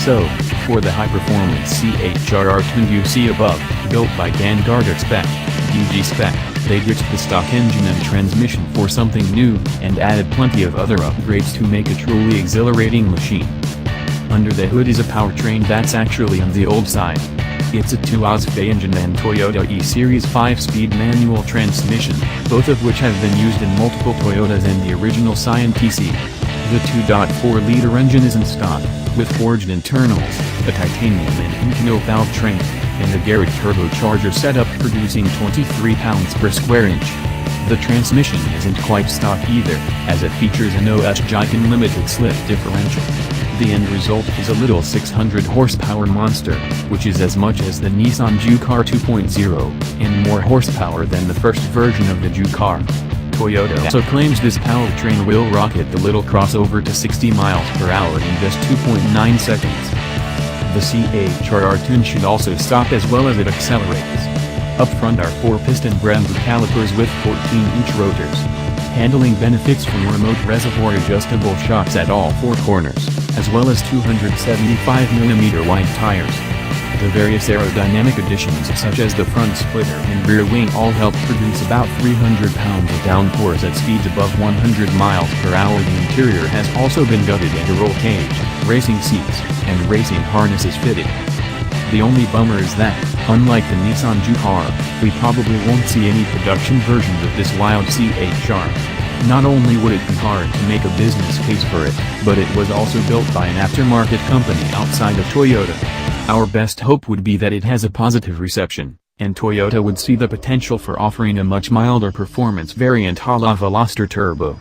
So, for the high-performance CHR tuned you see above, built by Vanguard Spec, DG Spec, they ditched the stock engine and transmission for something new, and added plenty of other upgrades to make a truly exhilarating machine. Under the hood is a powertrain that's actually on the old side. It's a 2-ASFE engine and Toyota E-Series 5-speed manual transmission, both of which have been used in multiple Toyotas and the original Scion TC. The 2.4-liter engine is in stock, with forged internals, a titanium and Inconel valve train, and a Garrett turbocharger setup producing 23 pounds per square inch. The transmission isn't quite stock either, as it features an OS Giken limited slip differential. The end result is a little 600 horsepower monster, which is as much as the Nissan Juke-R 2.0, and more horsepower than the first version of the Juke-R. Toyota also claims this powertrain will rocket the little crossover to 60 miles per hour in just 2.9 seconds. The CHR tune should also stop as well as it accelerates. Up front are 4-piston Brembo calipers with 14-inch rotors. Handling benefits from remote reservoir adjustable shocks at all 4 corners, as well as 275mm wide tires. The various aerodynamic additions such as the front splitter and rear wing all help produce about 300 pounds of downforce at speeds above 100 miles per hour. The interior has also been gutted and a roll cage, racing seats, and racing harnesses fitted. The only bummer is that, unlike the Nissan Juke-R, we probably won't see any production versions of this wild CHR. Not only would it be hard to make a business case for it, but it was also built by an aftermarket company outside of Toyota. Our best hope would be that it has a positive reception, and Toyota would see the potential for offering a much milder performance variant a la Veloster Turbo.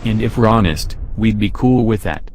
And if we're honest, we'd be cool with that.